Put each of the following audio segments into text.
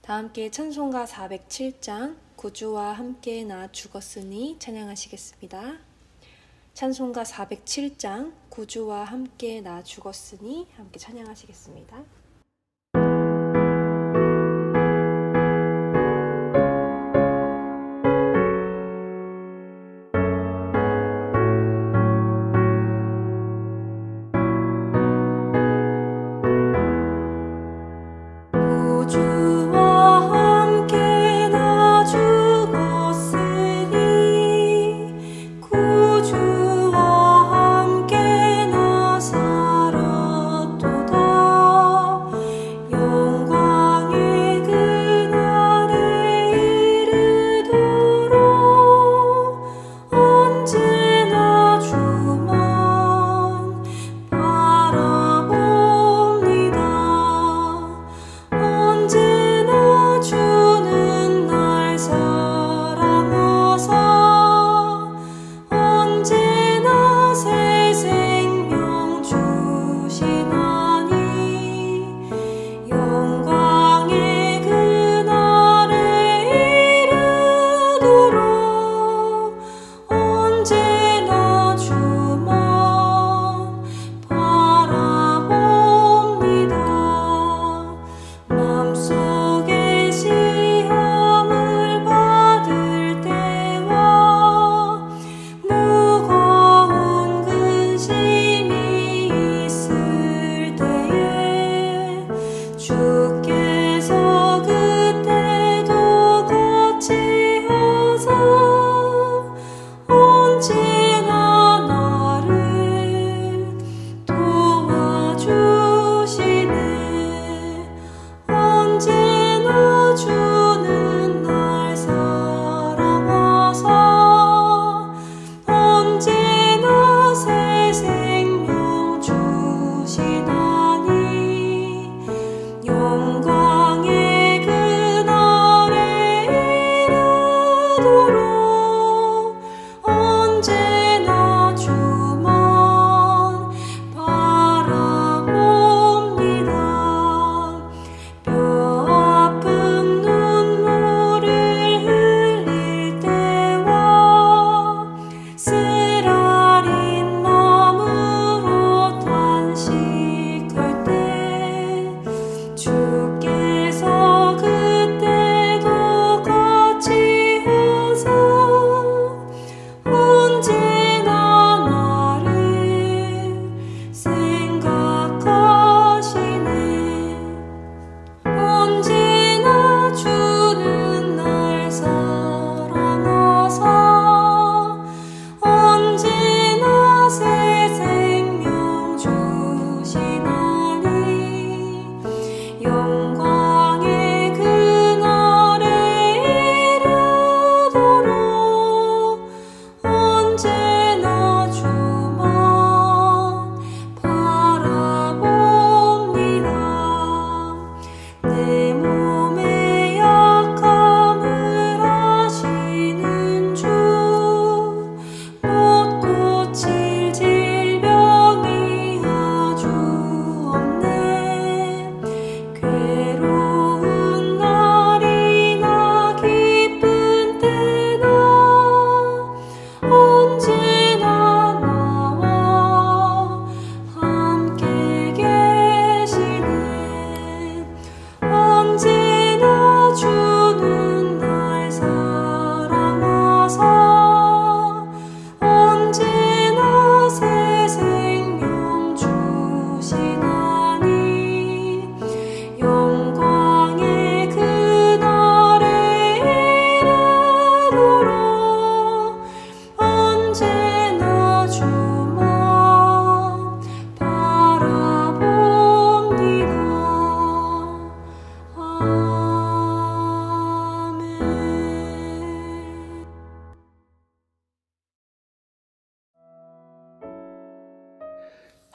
다 함께 찬송가 407장 구주와 함께 나 죽었으니 찬양하시겠습니다. 찬송가 407장 구주와 함께 나 죽었으니 함께 찬양하시겠습니다.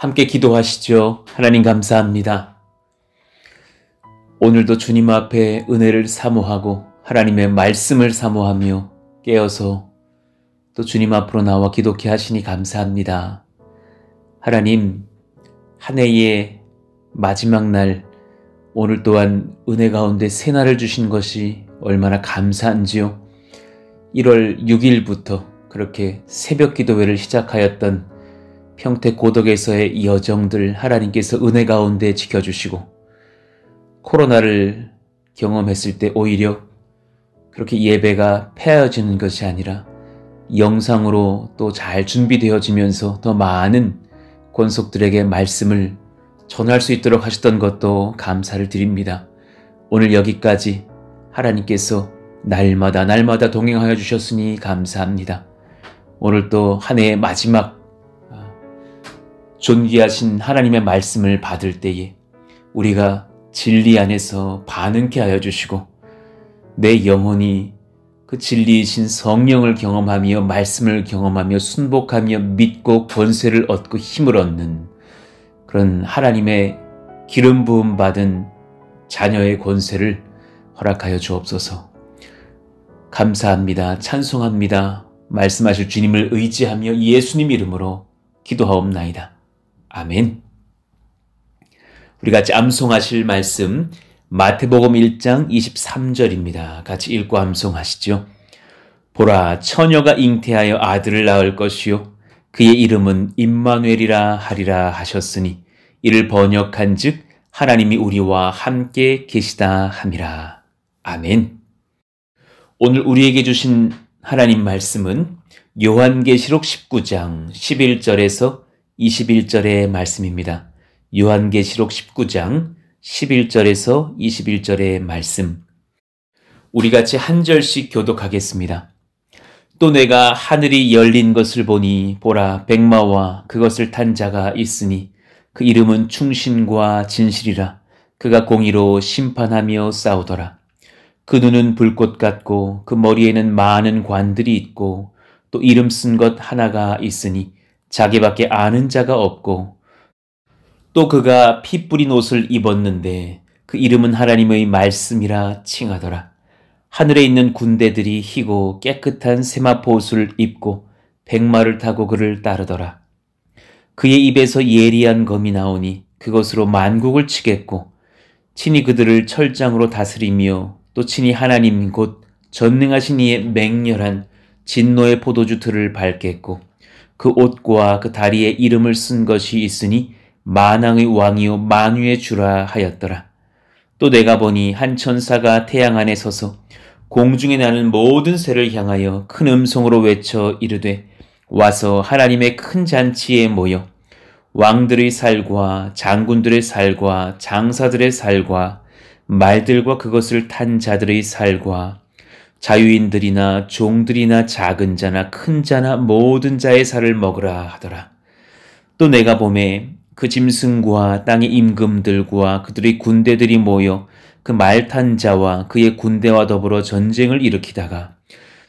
함께 기도하시죠. 하나님 감사합니다. 오늘도 주님 앞에 은혜를 사모하고 하나님의 말씀을 사모하며 깨어서 또 주님 앞으로 나와 기도케 하시니 감사합니다. 하나님, 한 해의 마지막 날 오늘 또한 은혜 가운데 새날을 주신 것이 얼마나 감사한지요. 1월 6일부터 그렇게 새벽 기도회를 시작하였던 평택 고덕에서의 이 여정들 하나님께서 은혜 가운데 지켜주시고 코로나를 경험했을 때 오히려 그렇게 예배가 폐하여지는 것이 아니라 영상으로 또 잘 준비되어지면서 더 많은 권속들에게 말씀을 전할 수 있도록 하셨던 것도 감사를 드립니다. 오늘 여기까지 하나님께서 날마다 동행하여 주셨으니 감사합니다. 오늘 또 한 해의 마지막 존귀하신 하나님의 말씀을 받을 때에 우리가 진리 안에서 반응케 하여 주시고 내 영혼이 그 진리이신 성령을 경험하며 말씀을 경험하며 순복하며 믿고 권세를 얻고 힘을 얻는 그런 하나님의 기름 부음 받은 자녀의 권세를 허락하여 주옵소서. 감사합니다. 찬송합니다. 말씀하실 주님을 의지하며 예수님 이름으로 기도하옵나이다. 아멘. 우리 같이 암송하실 말씀 마태복음 1장 23절입니다. 같이 읽고 암송하시죠. 보라, 처녀가 잉태하여 아들을 낳을 것이요 그의 이름은 임마누엘이라 하리라 하셨으니 이를 번역한즉 하나님이 우리와 함께 계시다 함이라. 아멘. 오늘 우리에게 주신 하나님 말씀은 요한계시록 19장 11절에서 21절의 말씀입니다. 요한계시록 19장 11절에서 21절의 말씀. 우리 같이 한 절씩 교독하겠습니다. 또 내가 하늘이 열린 것을 보니 보라 백마와 그것을 탄 자가 있으니 그 이름은 충신과 진실이라. 그가 공의로 심판하며 싸우더라. 그 눈은 불꽃 같고 그 머리에는 많은 관들이 있고 또 이름 쓴 것 하나가 있으니 자기밖에 아는 자가 없고 또 그가 피 뿌린 옷을 입었는데 그 이름은 하나님의 말씀이라 칭하더라. 하늘에 있는 군대들이 희고 깨끗한 세마포 옷을 입고 백마를 타고 그를 따르더라. 그의 입에서 예리한 검이 나오니 그것으로 만국을 치겠고 친히 그들을 철장으로 다스리며 또 친히 하나님 곧 전능하신 이의 맹렬한 진노의 포도주 틀을 밟겠고 그 옷과 그 다리에 이름을 쓴 것이 있으니 만왕의 왕이요 만유의 주라 하였더라. 또 내가 보니 한 천사가 태양 안에 서서 공중에 나는 모든 새를 향하여 큰 음성으로 외쳐 이르되 와서 하나님의 큰 잔치에 모여 왕들의 살과 장군들의 살과 장사들의 살과 말들과 그것을 탄 자들의 살과 자유인들이나 종들이나 작은 자나 큰 자나 모든 자의 살을 먹으라 하더라. 또 내가 보매 그 짐승과 땅의 임금들과 그들의 군대들이 모여 그 말 탄 자와 그의 군대와 더불어 전쟁을 일으키다가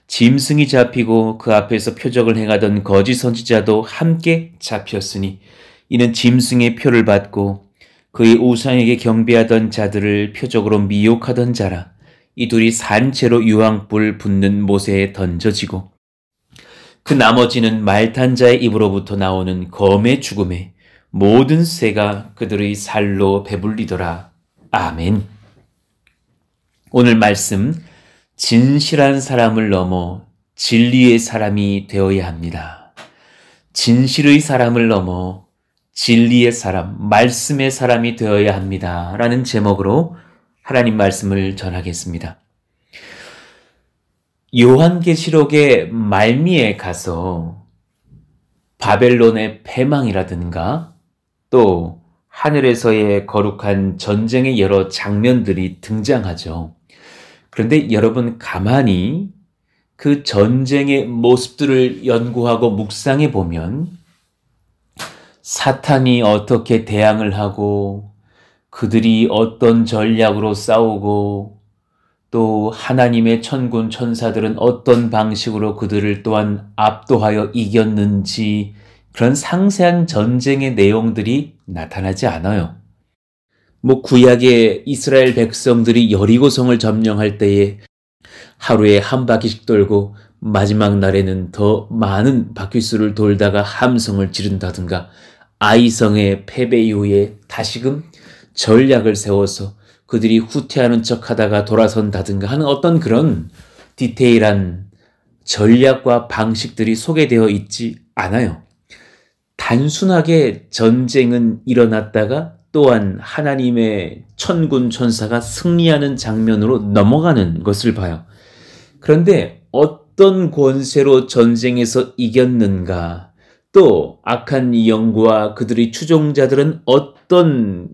짐승이 잡히고 그 앞에서 표적을 행하던 거짓 선지자도 함께 잡혔으니 이는 짐승의 표를 받고 그의 우상에게 경배하던 자들을 표적으로 미혹하던 자라. 이 둘이 산채로 유황불 붙는 못에 던져지고 그 나머지는 말탄 자의 입으로부터 나오는 검의 죽음에 모든 새가 그들의 살로 배불리더라. 아멘. 오늘 말씀, 진실한 사람을 넘어 진리의 사람이 되어야 합니다. 진실의 사람을 넘어 진리의 사람, 말씀의 사람이 되어야 합니다. 라는 제목으로 하나님 말씀을 전하겠습니다. 요한계시록의 말미에 가서 바벨론의 패망이라든가 또 하늘에서의 거룩한 전쟁의 여러 장면들이 등장하죠. 그런데 여러분 가만히 그 전쟁의 모습들을 연구하고 묵상해 보면 사탄이 어떻게 대항을 하고 그들이 어떤 전략으로 싸우고 또 하나님의 천군 천사들은 어떤 방식으로 그들을 또한 압도하여 이겼는지 그런 상세한 전쟁의 내용들이 나타나지 않아요. 구약의 이스라엘 백성들이 여리고성을 점령할 때에 하루에 한 바퀴씩 돌고 마지막 날에는 더 많은 바퀴수를 돌다가 함성을 지른다든가 아이성의 패배 이후에 다시금 전략을 세워서 그들이 후퇴하는 척하다가 돌아선다든가 하는 어떤 그런 디테일한 전략과 방식들이 소개되어 있지 않아요. 단순하게 전쟁은 일어났다가 또한 하나님의 천군 천사가 승리하는 장면으로 넘어가는 것을 봐요. 그런데 어떤 권세로 전쟁에서 이겼는가, 또 악한 영과 그들의 추종자들은 어떤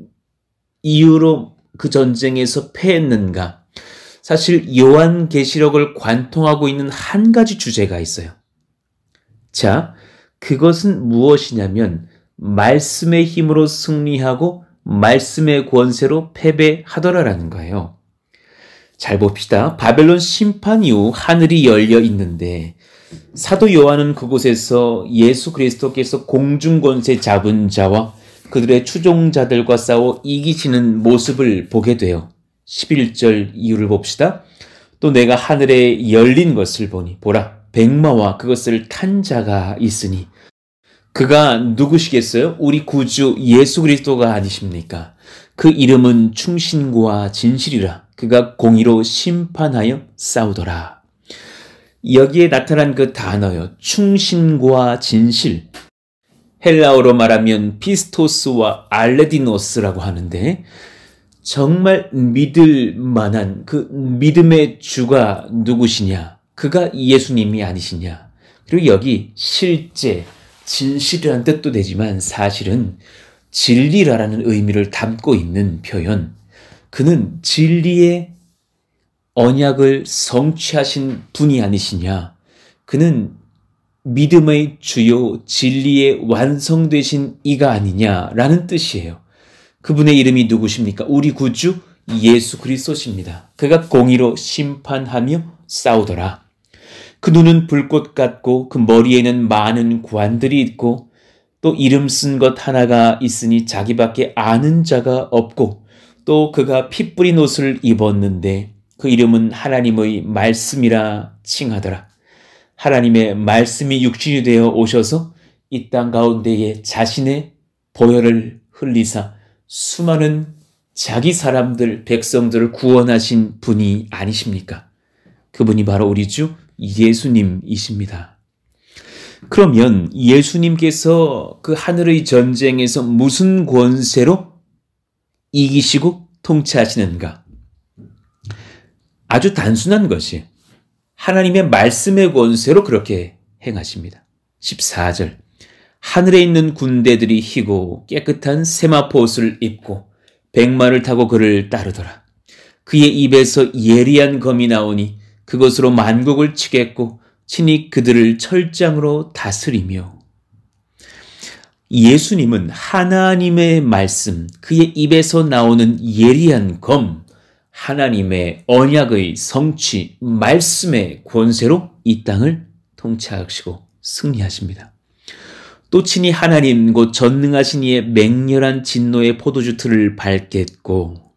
이유로 그 전쟁에서 패했는가. 사실 요한계시록을 관통하고 있는 한 가지 주제가 있어요. 자, 그것은 무엇이냐면 말씀의 힘으로 승리하고 말씀의 권세로 패배하더라라는 거예요. 잘 봅시다. 바벨론 심판 이후 하늘이 열려 있는데 사도 요한은 그곳에서 예수 그리스도께서 공중권세 잡은 자와 그들의 추종자들과 싸워 이기시는 모습을 보게 돼요. 11절 이유를 봅시다. 또 내가 하늘에 열린 것을 보니 보라 백마와 그것을 탄 자가 있으니 그가 누구시겠어요? 우리 구주 예수 그리스도가 아니십니까? 그 이름은 충신과 진실이라. 그가 공의로 심판하여 싸우더라. 여기에 나타난 그 단어요. 충신과 진실. 헬라어로 말하면 피스토스와 알레디노스라고 하는데 정말 믿을 만한 그 믿음의 주가 누구시냐? 그가 예수님이 아니시냐? 그리고 여기 실제 진실이라는 뜻도 되지만 사실은 진리라는 의미를 담고 있는 표현. 그는 진리의 언약을 성취하신 분이 아니시냐. 그는 믿음의 주요 진리의 완성되신 이가 아니냐라는 뜻이에요. 그분의 이름이 누구십니까? 우리 구주 예수 그리스도십니다. 그가 공의로 심판하며 싸우더라. 그 눈은 불꽃 같고 그 머리에는 많은 관들이 있고 또 이름 쓴 것 하나가 있으니 자기밖에 아는 자가 없고 또 그가 피 뿌린 옷을 입었는데 그 이름은 하나님의 말씀이라 칭하더라. 하나님의 말씀이 육신이 되어 오셔서 이 땅 가운데에 자신의 보혈을 흘리사 수많은 자기 사람들, 백성들을 구원하신 분이 아니십니까? 그분이 바로 우리 주 예수님이십니다. 그러면 예수님께서 그 하늘의 전쟁에서 무슨 권세로 이기시고 통치하시는가? 아주 단순한 것이 하나님의 말씀의 권세로 그렇게 행하십니다. 14절 하늘에 있는 군대들이 희고 깨끗한 세마포 옷을 입고 백마를 타고 그를 따르더라. 그의 입에서 예리한 검이 나오니 그것으로 만국을 치겠고 친히 그들을 철장으로 다스리며. 예수님은 하나님의 말씀, 그의 입에서 나오는 예리한 검, 하나님의 언약의 성취, 말씀의 권세로 이 땅을 통치하시고 승리하십니다. 또 친히 하나님 곧 전능하신 이의 맹렬한 진노의 포도주 틀을 밟겠고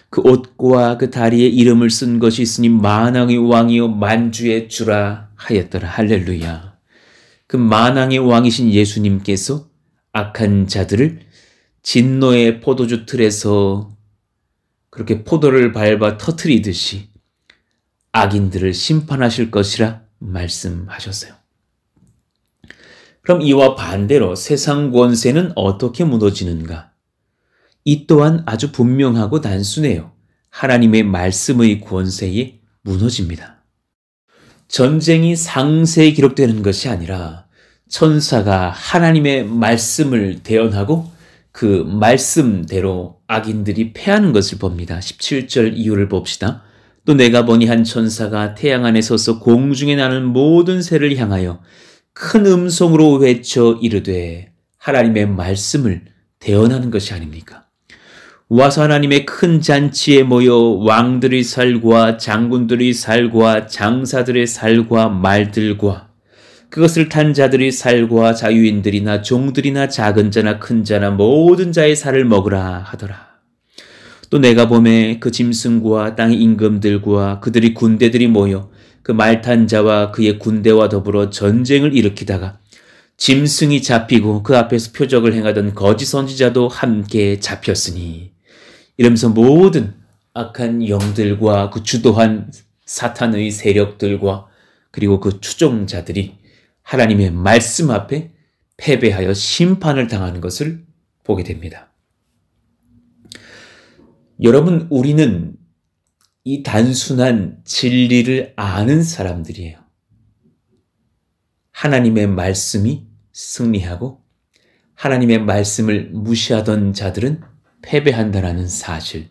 그 옷과 그 다리에 이름을 쓴 것이 있으니 만왕의 왕이요 만주의 주라 하였더라. 할렐루야. 그 만왕의 왕이신 예수님께서 악한 자들을 진노의 포도주 틀에서 그렇게 포도를 밟아 터뜨리듯이 악인들을 심판하실 것이라 말씀하셨어요. 그럼 이와 반대로 세상 권세는 어떻게 무너지는가? 이 또한 아주 분명하고 단순해요. 하나님의 말씀의 권세에 무너집니다. 전쟁이 상세히 기록되는 것이 아니라 천사가 하나님의 말씀을 대언하고 그 말씀대로 악인들이 패하는 것을 봅니다. 17절 이유를 봅시다. 또 내가 보니 한 천사가 태양 안에 서서 공중에 나는 모든 새를 향하여 큰 음성으로 외쳐 이르되 하나님의 말씀을 대언하는 것이 아닙니까? 와서 하나님의 큰 잔치에 모여 왕들의 살과 장군들의 살과 장사들의 살과 말들과 그것을 탄 자들의 살과 자유인들이나 종들이나 작은 자나 큰 자나 모든 자의 살을 먹으라 하더라. 또 내가 보매 그 짐승과 땅의 임금들과 그들의 군대들이 모여 그 말 탄 자와 그의 군대와 더불어 전쟁을 일으키다가 짐승이 잡히고 그 앞에서 표적을 행하던 거짓 선지자도 함께 잡혔으니 이러면서 모든 악한 영들과 그 주도한 사탄의 세력들과 그리고 그 추종자들이 하나님의 말씀 앞에 패배하여 심판을 당하는 것을 보게 됩니다. 여러분, 우리는 이 단순한 진리를 아는 사람들이에요. 하나님의 말씀이 승리하고 하나님의 말씀을 무시하던 자들은 패배한다라는 사실,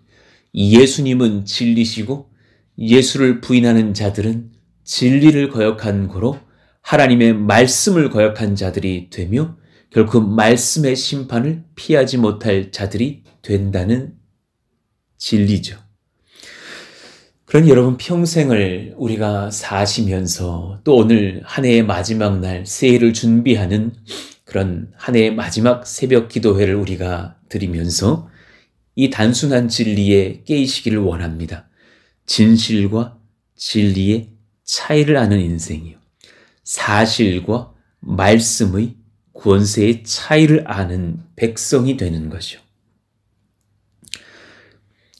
예수님은 진리시고 예수를 부인하는 자들은 진리를 거역한 고로 하나님의 말씀을 거역한 자들이 되며 결국 말씀의 심판을 피하지 못할 자들이 된다는 진리죠. 그러니 여러분, 평생을 우리가 사시면서 또 오늘 한 해의 마지막 날 새해를 준비하는 그런 한 해의 마지막 새벽 기도회를 우리가 드리면서 이 단순한 진리에 깨이시기를 원합니다. 진실과 진리의 차이를 아는 인생이요. 사실과 말씀의 권세의 차이를 아는 백성이 되는 것이요.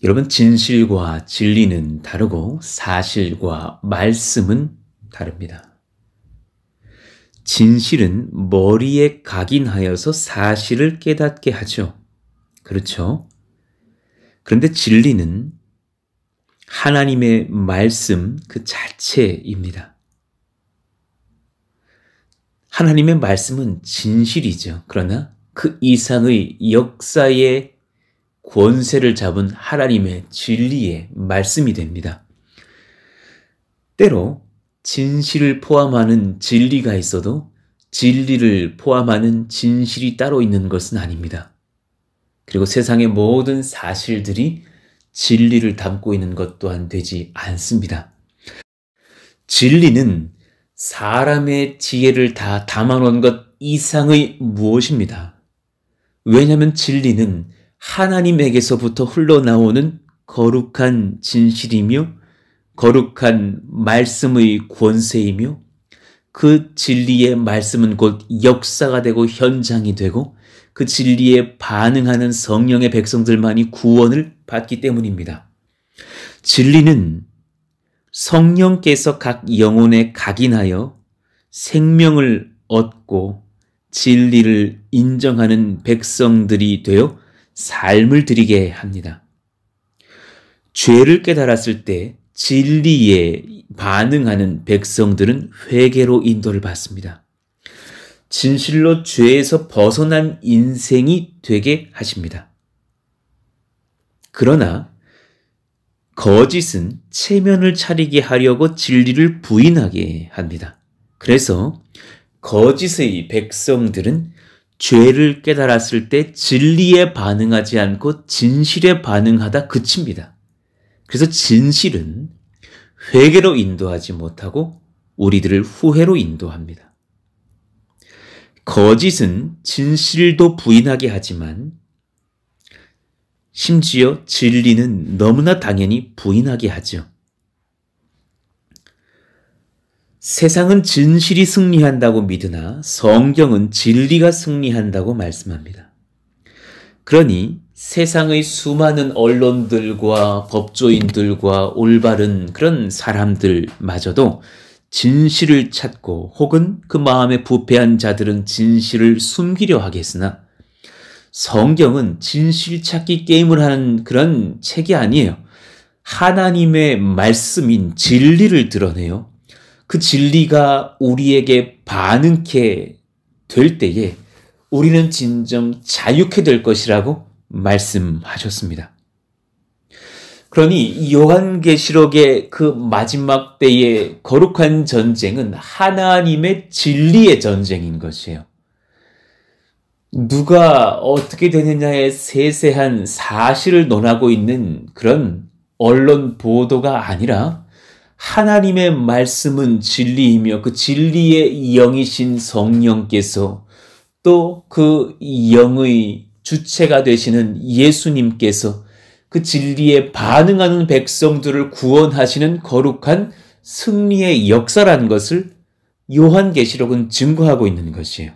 여러분, 진실과 진리는 다르고 사실과 말씀은 다릅니다. 진실은 머리에 각인하여서 사실을 깨닫게 하죠. 그렇죠? 그런데 진리는 하나님의 말씀 그 자체입니다. 하나님의 말씀은 진실이죠. 그러나 그 이상의 역사의 권세를 잡은 하나님의 진리의 말씀이 됩니다. 때로 진실을 포함하는 진리가 있어도 진리를 포함하는 진실이 따로 있는 것은 아닙니다. 그리고 세상의 모든 사실들이 진리를 담고 있는 것 또한 되지 않습니다. 진리는 사람의 지혜를 다 담아놓은 것 이상의 무엇입니다. 왜냐하면 진리는 하나님에게서부터 흘러나오는 거룩한 진실이며 거룩한 말씀의 권세이며 그 진리의 말씀은 곧 역사가 되고 현장이 되고 그 진리에 반응하는 성령의 백성들만이 구원을 받기 때문입니다. 진리는 성령께서 각 영혼에 각인하여 생명을 얻고 진리를 인정하는 백성들이 되어 삶을 드리게 합니다. 죄를 깨달았을 때 진리에 반응하는 백성들은 회개로 인도를 받습니다. 진실로 죄에서 벗어난 인생이 되게 하십니다. 그러나 거짓은 체면을 차리게 하려고 진리를 부인하게 합니다. 그래서 거짓의 백성들은 죄를 깨달았을 때 진리에 반응하지 않고 진실에 반응하다 그칩니다. 그래서 진실은 회개로 인도하지 못하고 우리들을 후회로 인도합니다. 거짓은 진실도 부인하게 하지만 심지어 진리는 너무나 당연히 부인하게 하죠. 세상은 진실이 승리한다고 믿으나 성경은 진리가 승리한다고 말씀합니다. 그러니 세상의 수많은 언론들과 법조인들과 올바른 그런 사람들마저도 진실을 찾고 혹은 그 마음에 부패한 자들은 진실을 숨기려 하겠으나 성경은 진실 찾기 게임을 하는 그런 책이 아니에요. 하나님의 말씀인 진리를 드러내요. 그 진리가 우리에게 반응케 될 때에 우리는 진정 자유케 될 것이라고 말씀하셨습니다. 그러니 요한계시록의 그 마지막 때의 거룩한 전쟁은 하나님의 진리의 전쟁인 것이에요. 누가 어떻게 되느냐의 세세한 사실을 논하고 있는 그런 언론 보도가 아니라 하나님의 말씀은 진리이며 그 진리의 영이신 성령께서 또 그 영의 주체가 되시는 예수님께서 그 진리에 반응하는 백성들을 구원하시는 거룩한 승리의 역사라는 것을 요한계시록은 증거하고 있는 것이에요.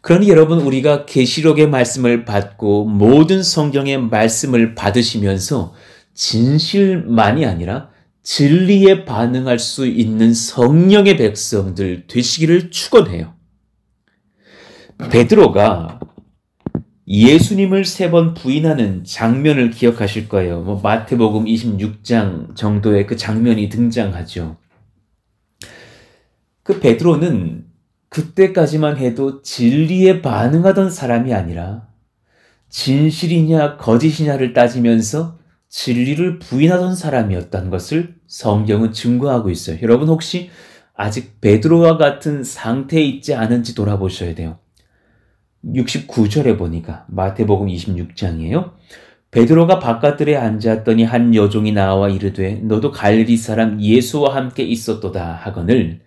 그러니 여러분, 우리가 계시록의 말씀을 받고 모든 성경의 말씀을 받으시면서 진실만이 아니라 진리에 반응할 수 있는 성령의 백성들 되시기를 축원해요. 베드로가 예수님을 3번 부인하는 장면을 기억하실 거예요. 마태복음 26장 정도의 그 장면이 등장하죠. 그 베드로는 그때까지만 해도 진리에 반응하던 사람이 아니라 진실이냐 거짓이냐를 따지면서 진리를 부인하던 사람이었다는 것을 성경은 증거하고 있어요. 여러분 혹시 아직 베드로와 같은 상태에 있지 않은지 돌아보셔야 돼요. 69절에 보니까 마태복음 26장이에요. 베드로가 바깥들에 앉았더니 한 여종이 나와 이르되 너도 갈릴리 사람 예수와 함께 있었도다 하거늘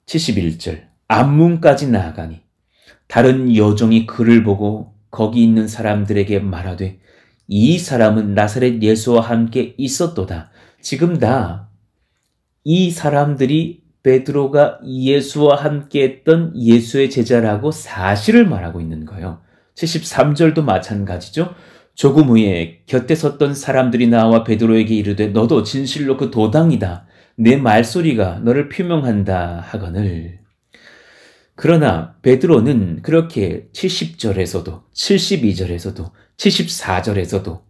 71절 앞문까지 나아가니 다른 여종이 그를 보고 거기 있는 사람들에게 말하되 이 사람은 나사렛 예수와 함께 있었도다. 지금 다 이 사람들이 베드로가 예수와 함께 했던 예수의 제자라고 사실을 말하고 있는 거예요. 73절도 마찬가지죠. 조금 후에 곁에 섰던 사람들이 나와 베드로에게 이르되 너도 진실로 그 도당이다. 내 말소리가 너를 표명한다 하거늘. 그러나 베드로는 그렇게 70절에서도 72절에서도 74절에서도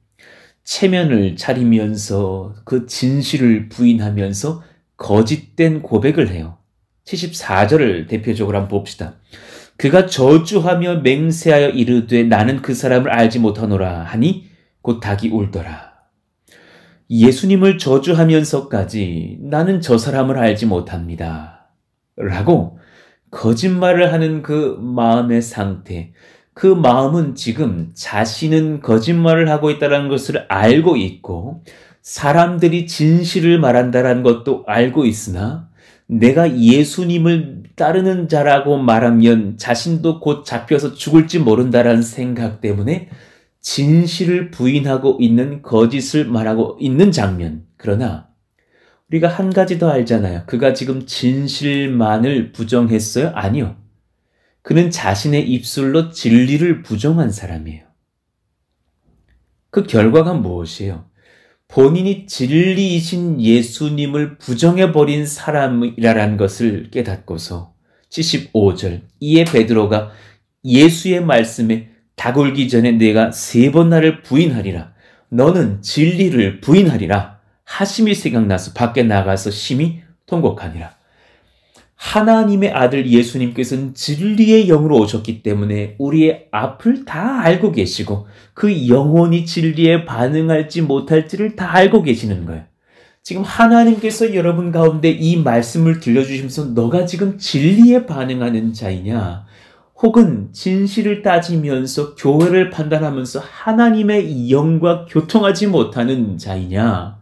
체면을 차리면서 그 진실을 부인하면서 거짓된 고백을 해요. 74절을 대표적으로 한번 봅시다. 그가 저주하며 맹세하여 이르되 나는 그 사람을 알지 못하노라 하니 곧 닭이 울더라. 예수님을 저주하면서까지 나는 저 사람을 알지 못합니다. 라고 거짓말을 하는 그 마음의 상태, 그 마음은 지금 자신은 거짓말을 하고 있다는 것을 알고 있고 사람들이 진실을 말한다는 것도 알고 있으나 내가 예수님을 따르는 자라고 말하면 자신도 곧 잡혀서 죽을지 모른다라는 생각 때문에 진실을 부인하고 있는 거짓을 말하고 있는 장면. 그러나 우리가 한 가지 더 알잖아요. 그가 지금 진실만을 부정했어요? 아니요. 그는 자신의 입술로 진리를 부정한 사람이에요. 그 결과가 무엇이에요? 본인이 진리이신 예수님을 부정해버린 사람이라는 것을 깨닫고서 75절 이에 베드로가 예수의 말씀에 닭 울기 전에 내가 3번 나를 부인하리라. 너는 진리를 부인하리라. 하심이 생각나서 밖에 나가서 심히 통곡하니라. 하나님의 아들 예수님께서는 진리의 영으로 오셨기 때문에 우리의 앞을 다 알고 계시고 그 영혼이 진리에 반응할지 못할지를 다 알고 계시는 거예요. 지금 하나님께서 여러분 가운데 이 말씀을 들려주시면서 너가 지금 진리에 반응하는 자이냐 혹은 진실을 따지면서 교회를 판단하면서 하나님의 영과 교통하지 못하는 자이냐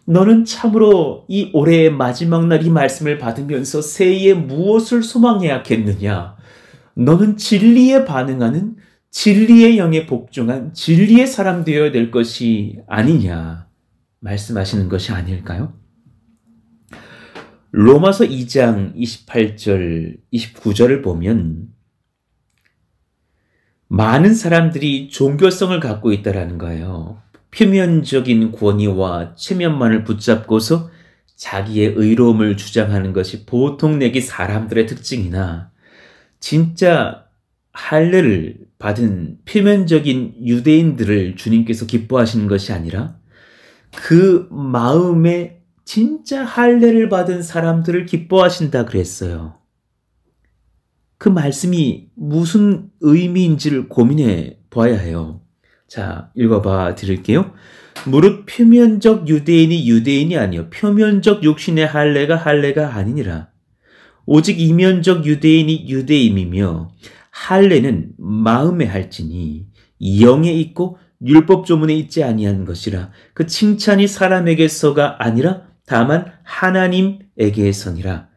너는 참으로 이 올해의 마지막 날 이 말씀을 받으면서 새해에 무엇을 소망해야겠느냐? 너는 진리에 반응하는 진리의 영에 복종한 진리의 사람 되어야 될 것이 아니냐? 말씀하시는 것이 아닐까요? 로마서 2장 28절, 29절을 보면 많은 사람들이 종교성을 갖고 있다라는 거예요. 표면적인 권위와 체면만을 붙잡고서 자기의 의로움을 주장하는 것이 보통 내기 사람들의 특징이나 진짜 할례를 받은 표면적인 유대인들을 주님께서 기뻐하시는 것이 아니라 그 마음에 진짜 할례를 받은 사람들을 기뻐하신다 그랬어요. 그 말씀이 무슨 의미인지를 고민해 봐야 해요. 자, 읽어봐 드릴게요. 무릇 표면적 유대인이 유대인이 아니요 표면적 육신의 할례가 아니니라. 오직 이면적 유대인이 유대임이며 할례는 마음에 할지니 영에 있고 율법 조문에 있지 아니한 것이라. 그 칭찬이 사람에게서가 아니라 다만 하나님에게서니라.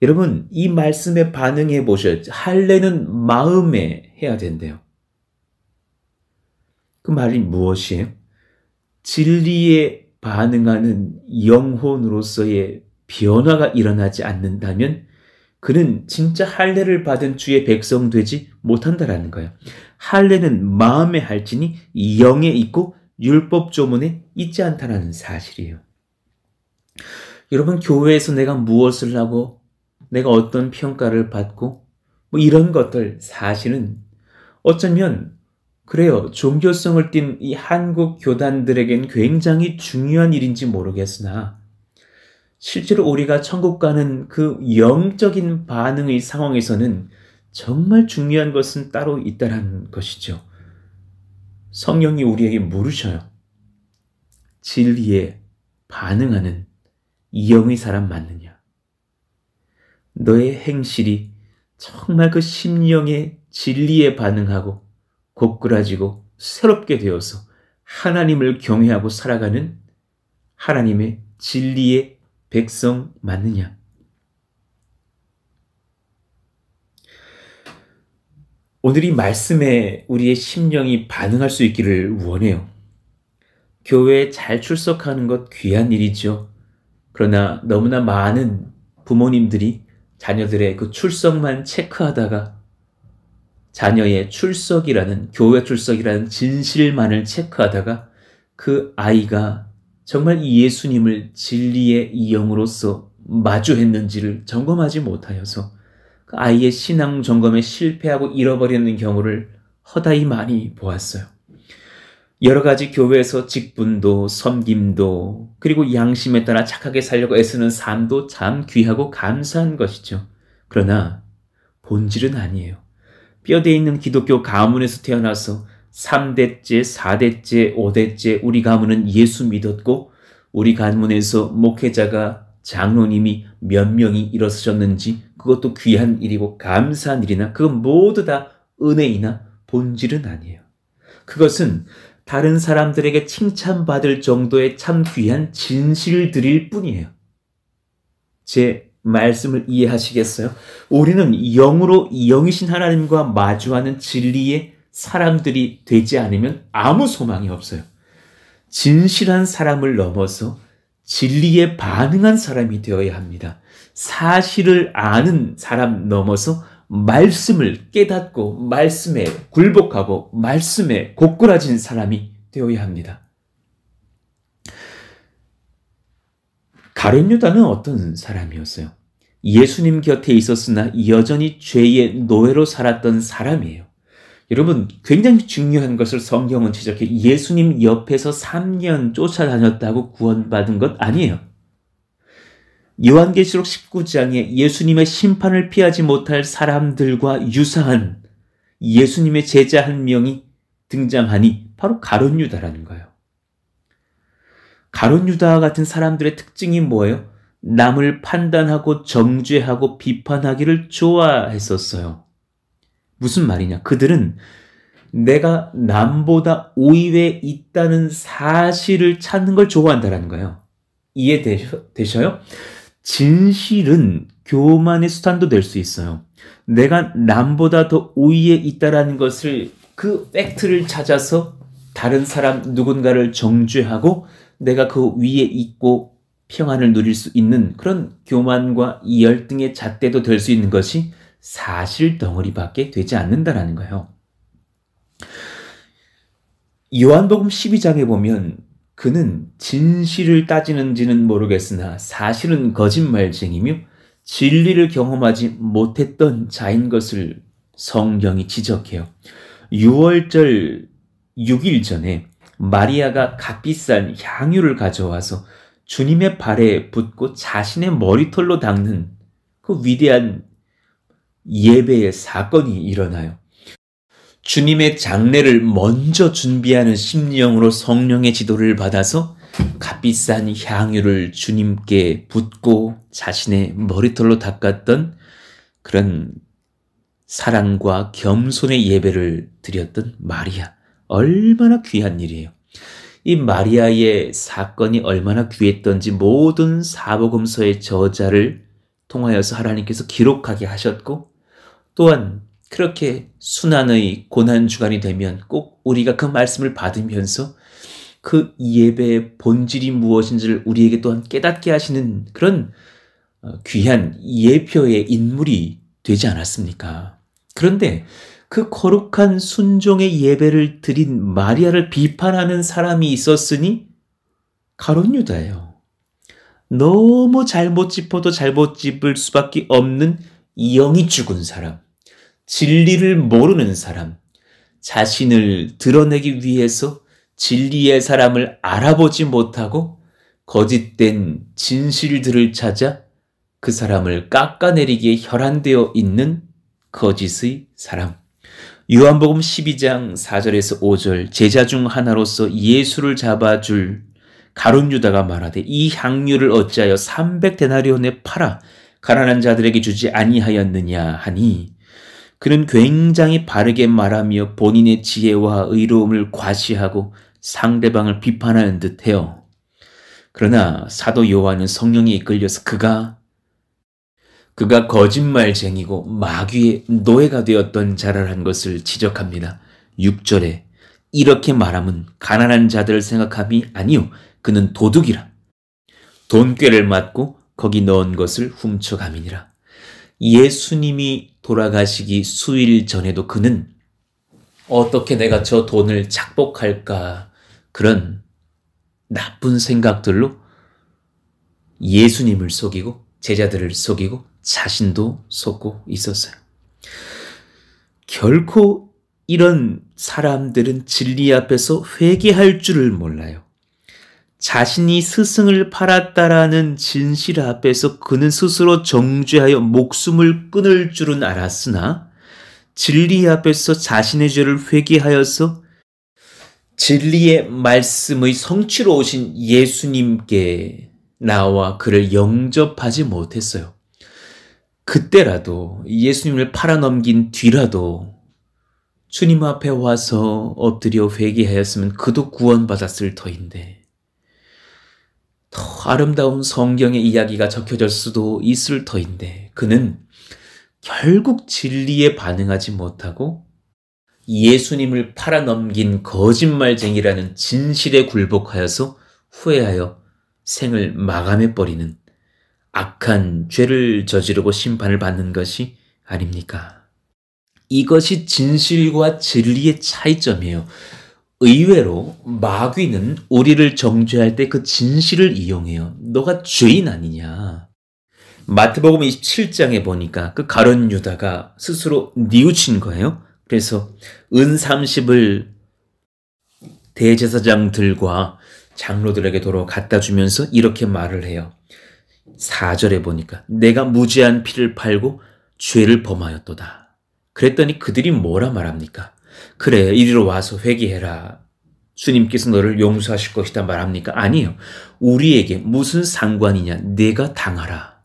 여러분 이 말씀에 반응해 보셔야죠. 할례는 마음에 해야 된대요. 그 말이 무엇이에요? 진리에 반응하는 영혼으로서의 변화가 일어나지 않는다면 그는 진짜 할례를 받은 주의 백성 되지 못한다라는 거예요. 할례는 마음에 할지니 영에 있고 율법 조문에 있지 않다는 사실이에요. 여러분, 교회에서 내가 무엇을 하고 내가 어떤 평가를 받고 이런 것들 사실은 어쩌면 그래요. 종교성을 띤 이 한국 교단들에겐 굉장히 중요한 일인지 모르겠으나 실제로 우리가 천국 가는 그 영적인 반응의 상황에서는 정말 중요한 것은 따로 있다는 것이죠. 성령이 우리에게 물으셔요. 진리에 반응하는 영의 사람 맞느냐? 너의 행실이 정말 그 심령의 진리에 반응하고 고꾸라지고 새롭게 되어서 하나님을 경외하고 살아가는 하나님의 진리의 백성 맞느냐? 오늘 이 말씀에 우리의 심령이 반응할 수 있기를 원해요. 교회에 잘 출석하는 것 귀한 일이죠. 그러나 너무나 많은 부모님들이 자녀들의 그 출석만 체크하다가 자녀의 출석이라는, 교회 출석이라는 진실만을 체크하다가 그 아이가 정말 예수님을 진리의 영으로서 마주했는지를 점검하지 못하여서 그 아이의 신앙 점검에 실패하고 잃어버리는 경우를 허다히 많이 보았어요. 여러 가지 교회에서 직분도 섬김도 그리고 양심에 따라 착하게 살려고 애쓰는 삶도 참 귀하고 감사한 것이죠. 그러나 본질은 아니에요. 뼈대에 있는 기독교 가문에서 태어나서 3대째, 4대째, 5대째 우리 가문은 예수 믿었고 우리 가문에서 목회자가 장로님이 몇 명이 일어서셨는지 그것도 귀한 일이고 감사한 일이나 그건 모두 다 은혜이나 본질은 아니에요. 그것은 다른 사람들에게 칭찬받을 정도의 참 귀한 진실들일 뿐이에요. 제 말씀을 이해하시겠어요? 우리는 영으로 영이신 하나님과 마주하는 진리의 사람들이 되지 않으면 아무 소망이 없어요. 진실한 사람을 넘어서 진리에 반응한 사람이 되어야 합니다. 사실을 아는 사람 넘어서 말씀을 깨닫고 말씀에 굴복하고 말씀에 고꾸라진 사람이 되어야 합니다. 가룟 유다는 어떤 사람이었어요? 예수님 곁에 있었으나 여전히 죄의 노예로 살았던 사람이에요. 여러분, 굉장히 중요한 것을 성경은 지적해 예수님 옆에서 3년 쫓아다녔다고 구원받은 것 아니에요. 요한계시록 19장에 예수님의 심판을 피하지 못할 사람들과 유사한 예수님의 제자 한 명이 등장하니 바로 가룟 유다라는 거예요. 가룟 유다와 같은 사람들의 특징이 뭐예요? 남을 판단하고 정죄하고 비판하기를 좋아했었어요. 무슨 말이냐? 그들은 내가 남보다 우위에 있다는 사실을 찾는 걸 좋아한다는 거예요. 이해되셔요? 진실은 교만의 수단도 될 수 있어요. 내가 남보다 더 우위에 있다는 것을 그 팩트를 찾아서 다른 사람 누군가를 정죄하고 내가 그 위에 있고 평안을 누릴 수 있는 그런 교만과 열등의 잣대도 될 수 있는 것이 사실 덩어리밖에 되지 않는다라는 거예요. 요한복음 12장에 보면 그는 진실을 따지는지는 모르겠으나 사실은 거짓말쟁이며 진리를 경험하지 못했던 자인 것을 성경이 지적해요. 6월절 6일 전에 마리아가 값비싼 향유를 가져와서 주님의 발에 붓고 자신의 머리털로 닦는 그 위대한 예배의 사건이 일어나요. 주님의 장례를 먼저 준비하는 심령으로 성령의 지도를 받아서 값비싼 향유를 주님께 붓고 자신의 머리털로 닦았던 그런 사랑과 겸손의 예배를 드렸던 마리아. 얼마나 귀한 일이에요. 이 마리아의 사건이 얼마나 귀했던지 모든 사복음서의 저자를 통하여서 하나님께서 기록하게 하셨고 또한 그렇게 순환의 고난주간이 되면 꼭 우리가 그 말씀을 받으면서 그 예배의 본질이 무엇인지를 우리에게 또한 깨닫게 하시는 그런 귀한 예표의 인물이 되지 않았습니까? 그런데 그 거룩한 순종의 예배를 드린 마리아를 비판하는 사람이 있었으니 가룟 유다예요. 너무 잘못 짚어도 잘못 짚을 수밖에 없는 영이 죽은 사람, 진리를 모르는 사람, 자신을 드러내기 위해서 진리의 사람을 알아보지 못하고 거짓된 진실들을 찾아 그 사람을 깎아내리기에 혈안되어 있는 거짓의 사람. 요한복음 12장 4절에서 5절, 제자 중 하나로서 예수를 잡아줄 가룟 유다가 말하되 이 향유를 어찌하여 300데나리온에 팔아 가난한 자들에게 주지 아니하였느냐 하니, 그는 굉장히 바르게 말하며 본인의 지혜와 의로움을 과시하고 상대방을 비판하는 듯해요. 그러나 사도 요한은 성령에 이끌려서 그가 거짓말쟁이고 마귀의 노예가 되었던 자라는 것을 지적합니다. 6절에 이렇게 말함은 가난한 자들을 생각함이 아니요 그는 도둑이라. 돈꾀를 맞고 거기 넣은 것을 훔쳐감이니라. 예수님이 돌아가시기 수일 전에도 그는 어떻게 내가 저 돈을 착복할까, 그런 나쁜 생각들로 예수님을 속이고 제자들을 속이고 자신도 속고 있었어요. 결코 이런 사람들은 진리 앞에서 회개할 줄을 몰라요. 자신이 스승을 팔았다라는 진실 앞에서 그는 스스로 정죄하여 목숨을 끊을 줄은 알았으나 진리 앞에서 자신의 죄를 회개하여서 진리의 말씀의 성취로 오신 예수님께 나와 그를 영접하지 못했어요. 그때라도 예수님을 팔아넘긴 뒤라도 주님 앞에 와서 엎드려 회개하였으면 그도 구원받았을 터인데, 더 아름다운 성경의 이야기가 적혀질 수도 있을 터인데 그는 결국 진리에 반응하지 못하고 예수님을 팔아넘긴 거짓말쟁이라는 진실에 굴복하여서 후회하여 생을 마감해버리는 악한 죄를 저지르고 심판을 받는 것이 아닙니까? 이것이 진실과 진리의 차이점이에요. 의외로 마귀는 우리를 정죄할 때 그 진실을 이용해요. 너가 죄인 아니냐. 마태복음 27장에 보니까 그 가룟 유다가 스스로 뉘우친 거예요. 그래서 은 30을 대제사장들과 장로들에게 도로 갖다 주면서 이렇게 말을 해요. 4절에 보니까 내가 무죄한 피를 팔고 죄를 범하였도다. 그랬더니 그들이 뭐라 말합니까? 그래, 이리로 와서 회개해라. 주님께서 너를 용서하실 것이다 말합니까? 아니에요. 우리에게 무슨 상관이냐. 내가 당하라.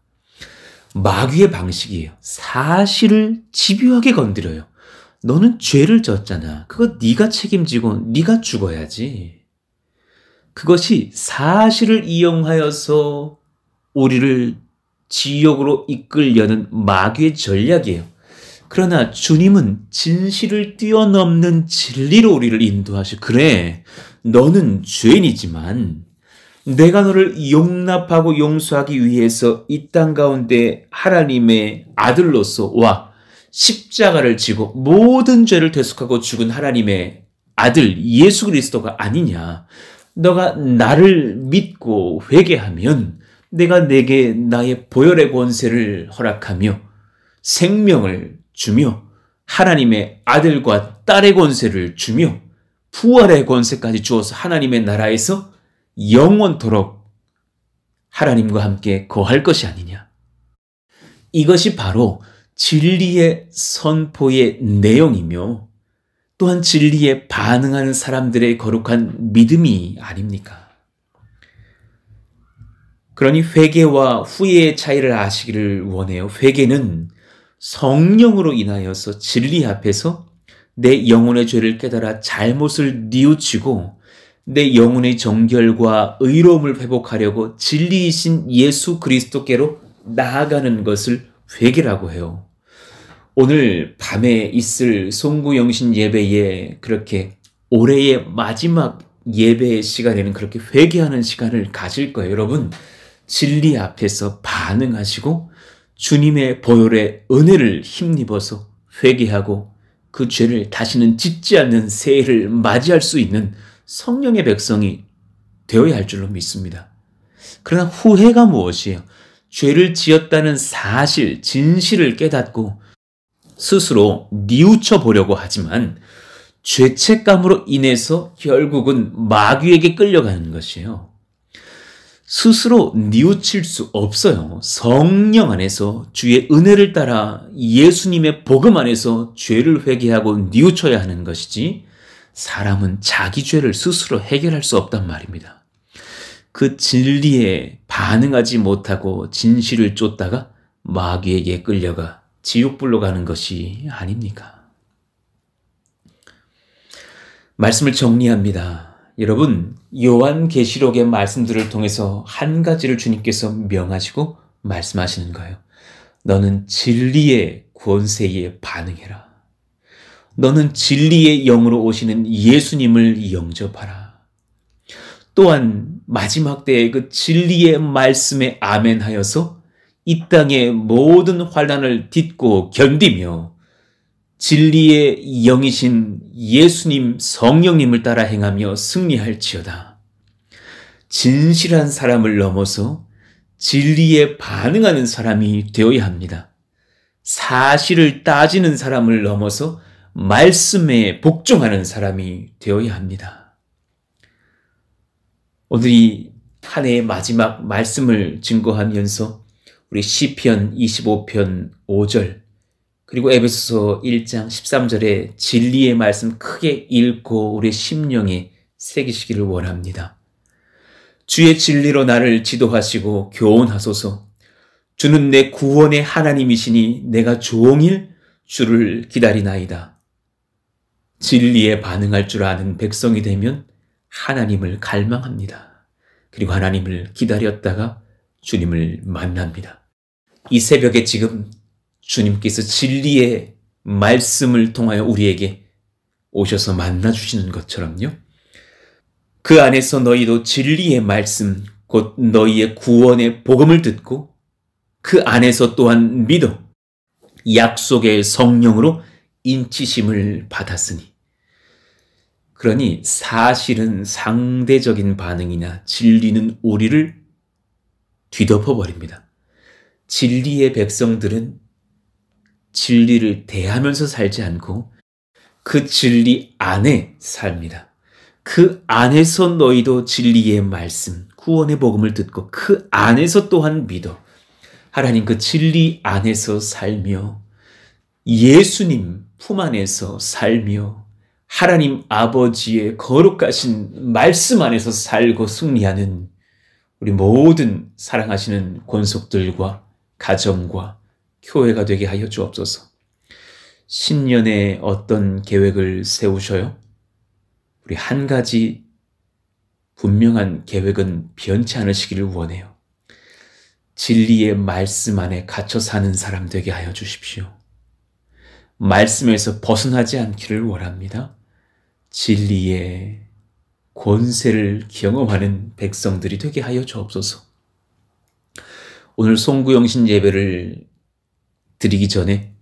마귀의 방식이에요. 사실을 집요하게 건드려요. 너는 죄를 졌잖아. 그거 네가 책임지고 네가 죽어야지. 그것이 사실을 이용하여서 우리를 지옥으로 이끌려는 마귀의 전략이에요. 그러나 주님은 진실을 뛰어넘는 진리로 우리를 인도하시고, 그래, 너는 죄인이지만 내가 너를 용납하고 용서하기 위해서 이 땅 가운데 하나님의 아들로서 와 십자가를 지고 모든 죄를 대속하고 죽은 하나님의 아들 예수 그리스도가 아니냐. 너가 나를 믿고 회개하면 내가 내게 나의 보혈의 권세를 허락하며 생명을 주며 하나님의 아들과 딸의 권세를 주며 부활의 권세까지 주어서 하나님의 나라에서 영원토록 하나님과 함께 거할 것이 아니냐. 이것이 바로 진리의 선포의 내용이며 또한 진리에 반응하는 사람들의 거룩한 믿음이 아닙니까? 그러니 회개와 후회의 차이를 아시기를 원해요. 회개는 성령으로 인하여서 진리 앞에서 내 영혼의 죄를 깨달아 잘못을 뉘우치고 내 영혼의 정결과 의로움을 회복하려고 진리이신 예수 그리스도께로 나아가는 것을 회개라고 해요. 오늘 밤에 있을 송구영신 예배에 그렇게 올해의 마지막 예배의 시간에는 그렇게 회개하는 시간을 가질 거예요. 여러분, 진리 앞에서 반응하시고 주님의 보혈의 은혜를 힘입어서 회개하고 그 죄를 다시는 짓지 않는 새해를 맞이할 수 있는 성령의 백성이 되어야 할 줄로 믿습니다. 그러나 후회가 무엇이에요? 죄를 지었다는 사실, 진실을 깨닫고 스스로 뉘우쳐 보려고 하지만 죄책감으로 인해서 결국은 마귀에게 끌려가는 것이에요. 스스로 뉘우칠 수 없어요. 성령 안에서 주의 은혜를 따라 예수님의 복음 안에서 죄를 회개하고 뉘우쳐야 하는 것이지 사람은 자기 죄를 스스로 해결할 수 없단 말입니다. 그 진리에 반응하지 못하고 진실을 쫓다가 마귀에게 끌려가 지옥불로 가는 것이 아닙니까? 말씀을 정리합니다. 여러분, 요한계시록의 말씀들을 통해서 한 가지를 주님께서 명하시고 말씀하시는 거예요. 너는 진리의 권세에 반응해라. 너는 진리의 영으로 오시는 예수님을 영접하라. 또한 마지막 때에 그 진리의 말씀에 아멘하여서 이 땅의 모든 환난을 딛고 견디며 진리의 영이신 예수님 성령님을 따라 행하며 승리할지어다. 진실한 사람을 넘어서 진리에 반응하는 사람이 되어야 합니다. 사실을 따지는 사람을 넘어서 말씀에 복종하는 사람이 되어야 합니다. 오늘 이 한 해의 마지막 말씀을 증거하면서 우리 시편 25편 5절 그리고 에베소서 1장 13절에 진리의 말씀 크게 읽고 우리 심령에 새기시기를 원합니다. 주의 진리로 나를 지도하시고 교훈하소서. 주는 내 구원의 하나님이시니 내가 종일 주를 기다리나이다. 진리에 반응할 줄 아는 백성이 되면 하나님을 갈망합니다. 그리고 하나님을 기다렸다가 주님을 만납니다. 이 새벽에 지금 주님께서 진리의 말씀을 통하여 우리에게 오셔서 만나주시는 것처럼요. 그 안에서 너희도 진리의 말씀, 곧 너희의 구원의 복음을 듣고 그 안에서 또한 믿어 약속의 성령으로 인치심을 받았으니. 그러니 사실은 상대적인 반응이나 진리는 우리를 뒤덮어버립니다. 진리의 백성들은 진리를 대하면서 살지 않고 그 진리 안에 삽니다. 그 안에서 너희도 진리의 말씀, 구원의 복음을 듣고 그 안에서 또한 믿어 하나님 그 진리 안에서 살며 예수님 품 안에서 살며 하나님 아버지의 거룩하신 말씀 안에서 살고 승리하는 우리 모든 사랑하시는 권속들과 가정과 교회가 되게 하여 주옵소서. 신년에 어떤 계획을 세우셔요? 우리 한 가지 분명한 계획은 변치 않으시기를 원해요. 진리의 말씀 안에 갇혀 사는 사람 되게 하여 주십시오. 말씀에서 벗어나지 않기를 원합니다. 진리의 권세를 경험하는 백성들이 되게 하여 주옵소서. 오늘 송구영신 예배를 드리기 전에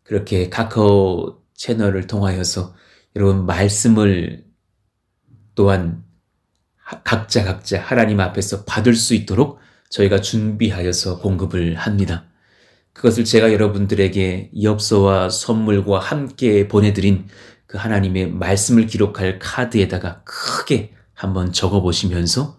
그렇게 카카오 채널을 통하여서 여러분 말씀을 또한 각자 하나님 앞에서 받을 수 있도록 저희가 준비하여서 공급을 합니다. 그것을 제가 여러분들에게 엽서와 선물과 함께 보내드린 그 하나님의 말씀을 기록할 카드에다가 크게 한번 적어보시면서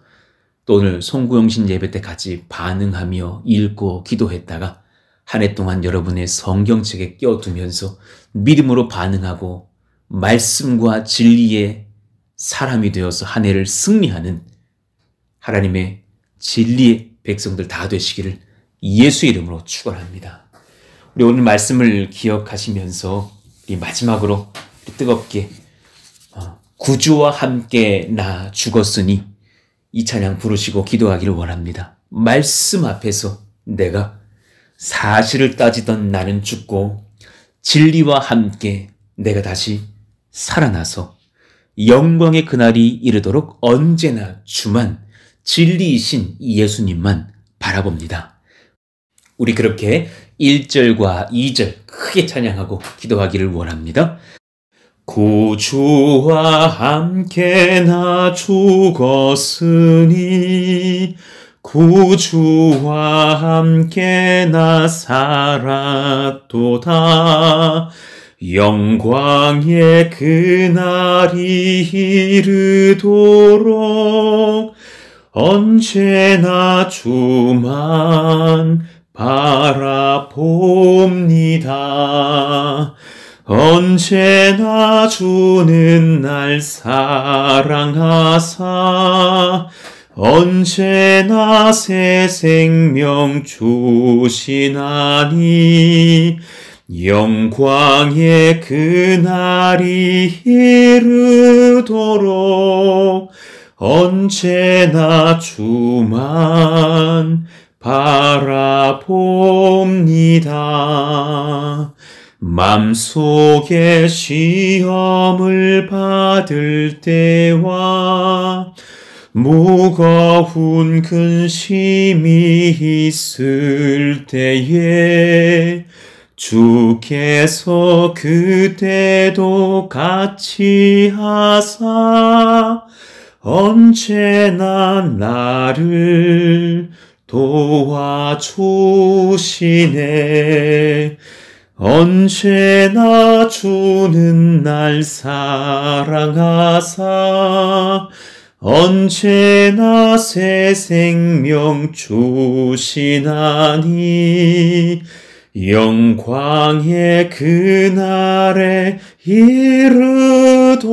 또 오늘 송구영신 예배 때 같이 반응하며 읽고 기도했다가 한 해 동안 여러분의 성경책에 껴두면서 믿음으로 반응하고 말씀과 진리의 사람이 되어서 한 해를 승리하는 하나님의 진리의 백성들 다 되시기를 예수 이름으로 축원합니다. 우리 오늘 말씀을 기억하시면서 우리 마지막으로 뜨겁게 구주와 함께 나 죽었으니 이 찬양 부르시고 기도하기를 원합니다. 말씀 앞에서 내가 사실을 따지던 나는 죽고 진리와 함께 내가 다시 살아나서 영광의 그날이 이르도록 언제나 주만 진리이신 예수님만 바라봅니다. 우리 그렇게 1절과 2절 크게 찬양하고 기도하기를 원합니다. 구주와 함께 나 죽었으니 구주와 함께 나 살았도다. 영광의 그날이 이르도록 언제나 주만 바라봅니다. 언제나 주는 날 사랑하사 언제나 새 생명 주시나니 영광의 그날이 이르도록 언제나 주만 바라봅니다. 맘속에 시험을 받을 때와 무거운 근심이 있을 때에 주께서 그때도 같이 하사 언제나 나를 도와주시네. 언제나 주는 날 사랑하사 언제나 새 생명 주시나니 영광의 그날에 이르도록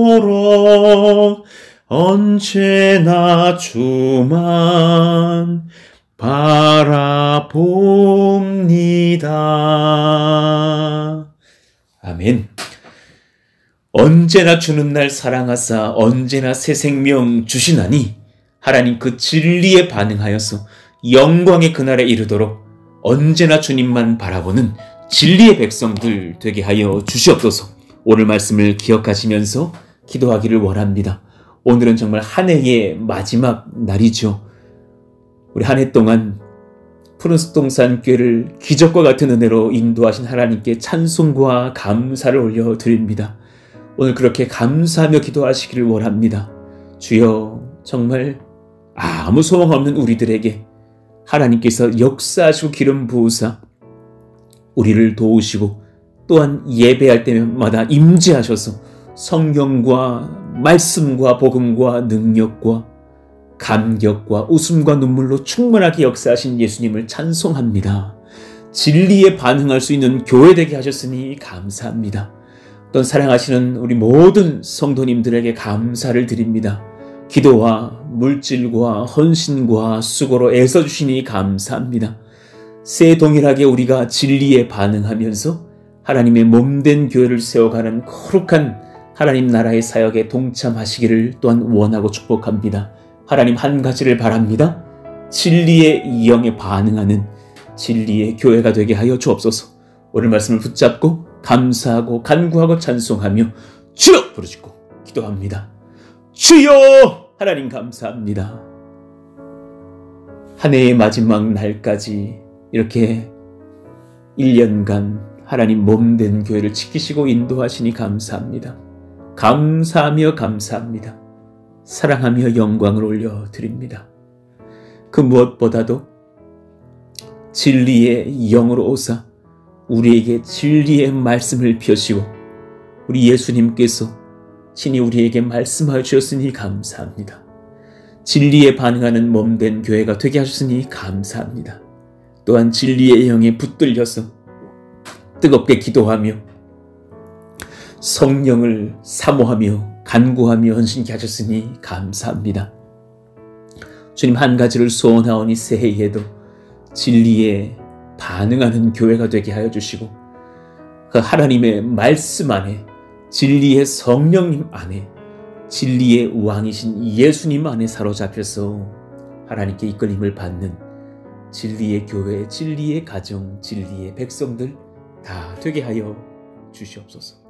언제나 주만 바라봅니다. 아멘. 언제나 주는 날 사랑하사 언제나 새 생명 주시나니 하나님 그 진리에 반응하여서 영광의 그날에 이르도록 언제나 주님만 바라보는 진리의 백성들 되게 하여 주시옵소서. 오늘 말씀을 기억하시면서 기도하기를 원합니다. 오늘은 정말 한 해의 마지막 날이죠. 우리 한 해 동안 푸른숲동산교회를 기적과 같은 은혜로 인도하신 하나님께 찬송과 감사를 올려드립니다. 오늘 그렇게 감사하며 기도하시기를 원합니다. 주여, 정말 아무 소망 없는 우리들에게 하나님께서 역사하시고 기름 부으사 우리를 도우시고 또한 예배할 때마다 임재하셔서 성경과 말씀과 복음과 능력과 감격과 웃음과 눈물로 충만하게 역사하신 예수님을 찬송합니다. 진리에 반응할 수 있는 교회 되게 하셨으니 감사합니다. 또한 사랑하시는 우리 모든 성도님들에게 감사를 드립니다. 기도와 물질과 헌신과 수고로 애써주시니 감사합니다. 새 동일하게 우리가 진리에 반응하면서 하나님의 몸된 교회를 세워가는 거룩한 하나님 나라의 사역에 동참하시기를 또한 원하고 축복합니다. 하나님 한 가지를 바랍니다. 진리의 영에 반응하는 진리의 교회가 되게 하여 주옵소서. 오늘 말씀을 붙잡고 감사하고 간구하고 찬송하며 주여 부르짖고 기도합니다. 주여! 하나님 감사합니다. 한 해의 마지막 날까지 이렇게 1년간 하나님 몸된 교회를 지키시고 인도하시니 감사합니다. 감사하며 감사합니다. 사랑하며 영광을 올려드립니다. 그 무엇보다도 진리의 영으로 오사 우리에게 진리의 말씀을 펴시고 우리 예수님께서 친히 우리에게 말씀하여 주셨으니 감사합니다. 진리에 반응하는 몸된 교회가 되게 하셨으니 감사합니다. 또한 진리의 영에 붙들려서 뜨겁게 기도하며 성령을 사모하며 간구하며 헌신케 하셨으니 감사합니다. 주님, 한 가지를 소원하오니 새해에도 진리에 반응하는 교회가 되게 하여 주시고 그 하나님의 말씀 안에 진리의 성령님 안에 진리의 왕이신 예수님 안에 사로잡혀서 하나님께 이끌림을 받는 진리의 교회, 진리의 가정, 진리의 백성들 다 되게 하여 주시옵소서.